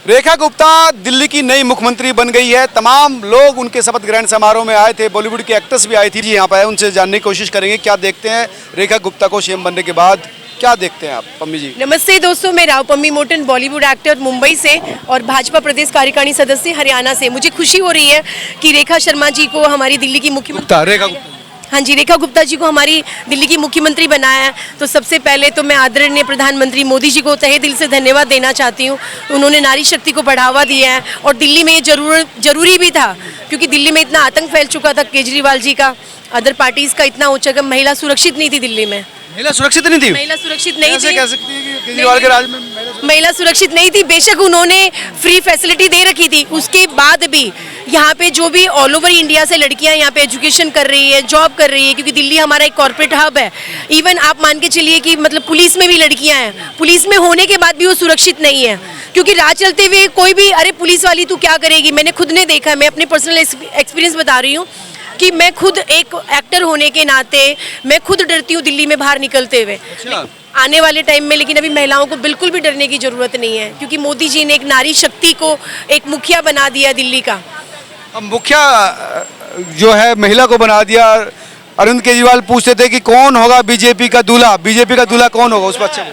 रेखा गुप्ता दिल्ली की नई मुख्यमंत्री बन गई है। तमाम लोग उनके शपथ ग्रहण समारोह में आए थे। बॉलीवुड के एक्टर्स भी आई थी जी यहाँ पर, उनसे जानने की कोशिश करेंगे क्या देखते हैं रेखा गुप्ता को सीएम बनने के बाद। क्या देखते हैं आप पम्मी जी? नमस्ते दोस्तों, मैं राव पम्मी मोटन, बॉलीवुड एक्टर मुंबई से और भाजपा प्रदेश कार्यकारिणी सदस्य हरियाणा से। मुझे खुशी हो रही है कि रेखा शर्मा जी को हमारी दिल्ली की मुख्यमंत्री, हाँ जी, रेखा गुप्ता जी को हमारी दिल्ली की मुख्यमंत्री बनाया है। तो सबसे पहले तो मैं आदरणीय प्रधानमंत्री मोदी जी को तहे दिल से धन्यवाद देना चाहती हूँ। उन्होंने नारी शक्ति को बढ़ावा दिया है और दिल्ली में ये जरूरी भी था, क्योंकि दिल्ली में इतना आतंक फैल चुका था केजरीवाल जी का, अदर पार्टीज का इतना हो चुका। महिला सुरक्षित नहीं थी दिल्ली में। महिला सुरक्षित नहीं थी? महिला सुरक्षित नहीं थी। कह सकती है कि केजरीवाल के राज में महिला सुरक्षित नहीं थी। बेशक उन्होंने फ्री फैसिलिटी दे रखी थी, उसके बाद भी यहाँ पे जो भी ऑल ओवर इंडिया से लड़कियाँ यहाँ पे एजुकेशन कर रही है, जॉब कर रही है, क्योंकि दिल्ली हमारा एक कॉर्पोरेट हब है। इवन आप मान के चलिए कि मतलब पुलिस में भी लड़कियाँ हैं, पुलिस में होने के बाद भी वो सुरक्षित नहीं है, क्योंकि राज चलते हुए कोई भी अरे पुलिस वाली तू क्या करेगी। मैंने खुद ने देखा है, मैं अपने पर्सनल एक्सपीरियंस बता रही हूँ कि मैं खुद एक एक्टर होने के नाते मैं खुद डरती हूँ दिल्ली में बाहर निकलते हुए। आने वाले टाइम में लेकिन अभी महिलाओं को बिल्कुल भी डरने की जरूरत नहीं है, क्योंकि मोदी जी ने एक नारी शक्ति को एक मुखिया बना दिया दिल्ली का। अब मुखिया जो है महिला को बना दिया। अरविंद केजरीवाल पूछते थे कि कौन होगा बीजेपी का दूल्हा, बीजेपी का दूल्हा कौन होगा, उस पर अच्छा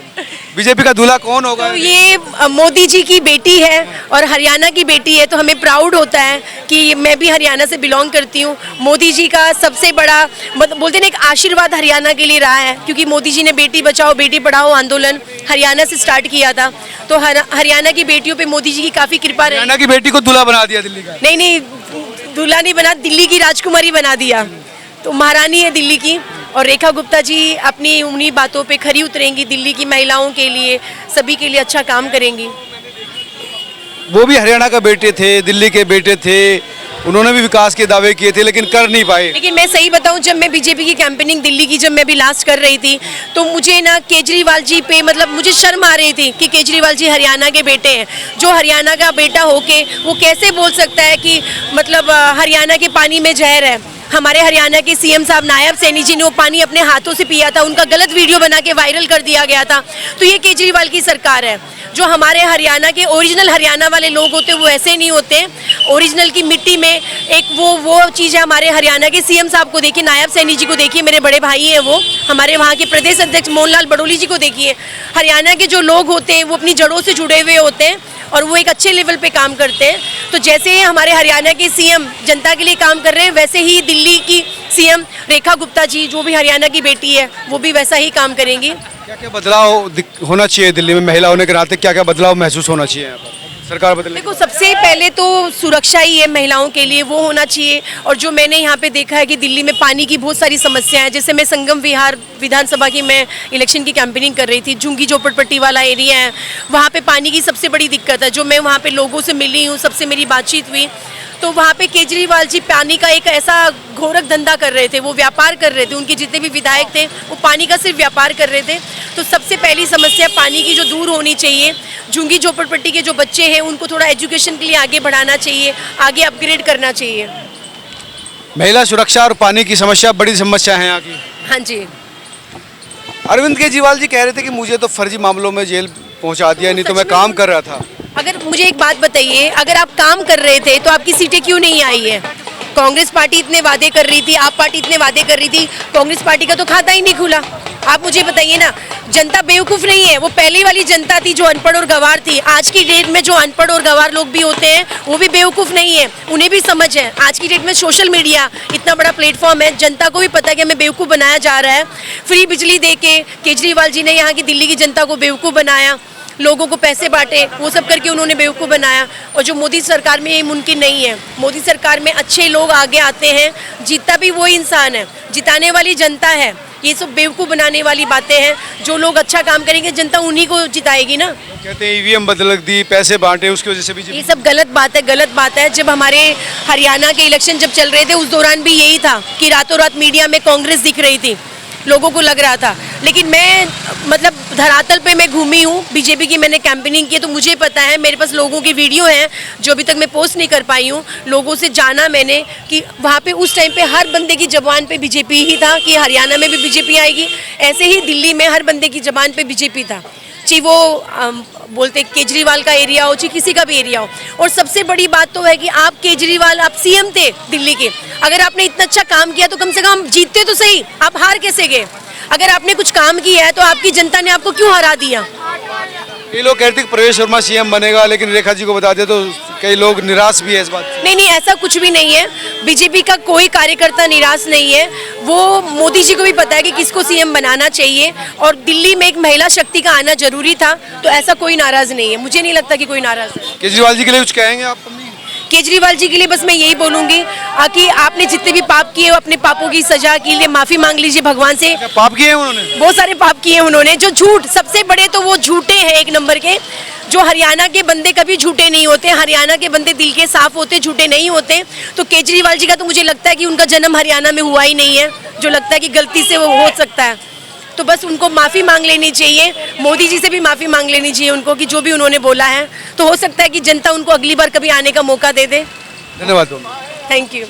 बीजेपी का दूल्हा कौन होगा? तो ये मोदी जी की बेटी है और हरियाणा की बेटी है, तो हमें प्राउड होता है कि मैं भी हरियाणा से बिलोंग करती हूँ। मोदी जी का सबसे बड़ा बोलते हैं एक आशीर्वाद हरियाणा के लिए रहा है, क्योंकि मोदी जी ने बेटी बचाओ बेटी पढ़ाओ आंदोलन हरियाणा से स्टार्ट किया था। तो हरियाणा की बेटियों पे मोदी जी की काफी कृपा रही। हरियाणा की बेटी को दूल्हा बना दिया दिल्ली का? नहीं, दूल्हा नहीं बना, दिल्ली की राजकुमारी बना दिया। तो महारानी है दिल्ली की, और रेखा गुप्ता जी अपनी उन्हीं बातों पे खरी उतरेंगी, दिल्ली की महिलाओं के लिए, सभी के लिए अच्छा काम करेंगी। वो भी हरियाणा का बेटे थे, दिल्ली के बेटे थे, उन्होंने भी विकास के दावे किए थे लेकिन कर नहीं पाए। लेकिन मैं सही बताऊं, जब मैं बीजेपी की कैंपेनिंग दिल्ली की जब मैं भी लास्ट कर रही थी, तो मुझे ना केजरीवाल जी पे मतलब मुझे शर्म आ रही थी कि केजरीवाल जी हरियाणा के बेटे हैं। जो हरियाणा का बेटा होके वो कैसे बोल सकता है कि मतलब हरियाणा के पानी में जहर है। हमारे हरियाणा के सीएम साहब नायब सैनी जी ने वो पानी अपने हाथों से पिया था, उनका गलत वीडियो बना के वायरल कर दिया गया था। तो ये केजरीवाल की सरकार है। जो हमारे हरियाणा के ओरिजिनल हरियाणा वाले लोग होते हैं वो ऐसे नहीं होते। ओरिजिनल की मिट्टी में एक वो चीज़ है। हमारे हरियाणा के सीएम साहब को देखिए, नायब सैनी जी को देखिए, मेरे बड़े भाई हैं वो, हमारे वहाँ के प्रदेश अध्यक्ष मोहनलाल बडोली जी को देखिए। हरियाणा के जो लोग होते हैं वो अपनी जड़ों से जुड़े हुए होते हैं और वो एक अच्छे लेवल पे काम करते हैं। तो जैसे हमारे हरियाणा के सीएम जनता के लिए काम कर रहे हैं, वैसे ही दिल्ली की सीएम रेखा गुप्ता जी जो भी हरियाणा की बेटी है वो भी वैसा ही काम करेंगी। क्या क्या बदलाव होना चाहिए दिल्ली में महिला होने के नाते? क्या क्या बदलाव महसूस होना चाहिए यहाँ पर सरकार बदलने? देखो, सबसे पहले तो सुरक्षा ही है महिलाओं के लिए, वो होना चाहिए। और जो मैंने यहाँ पे देखा है कि दिल्ली में पानी की बहुत सारी समस्याएं हैं। जैसे मैं संगम विहार विधानसभा की मैं इलेक्शन की कैंपेनिंग कर रही थी, झुंगी झोपड़पट्टी वाला एरिया है, वहाँ पे पानी की सबसे बड़ी दिक्कत है। जो मैं वहाँ पे लोगों से मिली हूँ, सबसे मेरी बातचीत हुई, तो वहाँ पे केजरीवाल जी पानी का एक ऐसा घोरक धंधा कर रहे थे, वो व्यापार कर रहे थे। उनके जितने भी विधायक थे वो पानी का सिर्फ व्यापार कर रहे थे। तो सबसे पहली समस्या पानी की जो दूर होनी चाहिए। झुंगी झोपड़पट्टी के जो बच्चे हैं उनको थोड़ा एजुकेशन के लिए आगे बढ़ाना चाहिए, आगे अपग्रेड करना चाहिए। महिला सुरक्षा और पानी की समस्या बड़ी समस्या है यहाँ की। हाँ जी। अरविंद केजरीवाल जी कह रहे थे कि मुझे तो फर्जी मामलों में जेल पहुँचा दिया, नहीं तो मैं काम कर रहा था। अगर मुझे एक बात बताइए, अगर आप काम कर रहे थे तो आपकी सीटें क्यों नहीं आई है? कांग्रेस पार्टी इतने वादे कर रही थी, आप पार्टी इतने वादे कर रही थी, कांग्रेस पार्टी का तो खाता ही नहीं खुला। आप मुझे बताइए ना, जनता बेवकूफ़ नहीं है। वो पहली वाली जनता थी जो अनपढ़ और गंवार थी। आज की डेट में जो अनपढ़ और गंवार लोग भी होते हैं वो भी बेवकूफ़ नहीं है, उन्हें भी समझ है। आज की डेट में सोशल मीडिया इतना बड़ा प्लेटफॉर्म है, जनता को भी पता है कि हमें बेवकूफ़ बनाया जा रहा है। फ्री बिजली दे के केजरीवाल जी ने यहाँ की दिल्ली की जनता को बेवकूफ़ बनाया, लोगों को पैसे बांटे, वो सब करके उन्होंने बेवकूफ़ बनाया। और जो मोदी सरकार में ये मुमकिन नहीं है। मोदी सरकार में अच्छे लोग आगे आते हैं, जीतता भी वही इंसान है, जिताने वाली जनता है। ये सब बेवकूफ़ बनाने वाली बातें हैं। जो लोग अच्छा काम करेंगे जनता उन्हीं को जिताएगी ना। कहते हैं ईवीएम बदल दी, पैसे बांटे, उसकी वजह से भी ये सब गलत बात है, गलत बात है। जब हमारे हरियाणा के इलेक्शन जब चल रहे थे उस दौरान भी यही था कि रातों रात मीडिया में कांग्रेस दिख रही थी, लोगों को लग रहा था। लेकिन मैं मतलब धरातल पे मैं घूमी हूँ, बीजेपी की मैंने कैंपेनिंग की, तो मुझे पता है, मेरे पास लोगों की वीडियो हैं जो अभी तक मैं पोस्ट नहीं कर पाई हूँ। लोगों से जाना मैंने कि वहाँ पे उस टाइम पे हर बंदे की ज़बान पे बीजेपी ही था कि हरियाणा में भी बीजेपी आएगी, ऐसे ही दिल्ली में हर बंदे की ज़बान पे बीजेपी था। चाहे वो बोलते केजरीवाल का एरिया हो, चाहे किसी का भी एरिया हो। और सबसे बड़ी बात तो है कि आप केजरीवाल, आप सीएम थे दिल्ली के, अगर आपने इतना अच्छा काम किया तो कम से कम जीतते तो सही, आप हार कैसे गए? अगर आपने कुछ काम किया है तो आपकी जनता ने आपको क्यों हरा दिया? कई लोग कहते हैं कि प्रवेश वर्मा सीएम बनेगा, लेकिन रेखा जी को बता दे तो कई लोग निराश भी है इस बात से। नहीं नहीं, ऐसा कुछ भी नहीं है। बीजेपी का कोई कार्यकर्ता निराश नहीं है। वो मोदी जी को भी पता है कि किसको सीएम बनाना चाहिए, और दिल्ली में एक महिला शक्ति का आना जरूरी था, तो ऐसा कोई नाराज नहीं है। मुझे नहीं लगता कि कोई नाराज है। केजरीवाल जी के लिए कुछ कहेंगे आप? केजरीवाल जी के लिए बस मैं यही बोलूंगी कि आपने जितने भी पाप किए हो, अपने पापों की सजा के लिए माफी मांग लीजिए भगवान से। क्या पाप किए हैं उन्होंने? बहुत सारे पाप किए हैं उन्होंने। जो झूठ सबसे बड़े तो वो झूठे हैं एक नंबर के। जो हरियाणा के बंदे कभी झूठे नहीं होते, हरियाणा के बंदे दिल के साफ होते, झूठे नहीं होते। तो केजरीवाल जी का तो मुझे लगता है कि उनका जन्म हरियाणा में हुआ ही नहीं है, जो लगता है कि गलती से वो हो सकता है। तो बस उनको माफ़ी मांग लेनी चाहिए, मोदी जी से भी माफ़ी मांग लेनी चाहिए उनको, कि जो भी उन्होंने बोला है। तो हो सकता है कि जनता उनको अगली बार कभी आने का मौका दे दे। धन्यवाद। Thank you.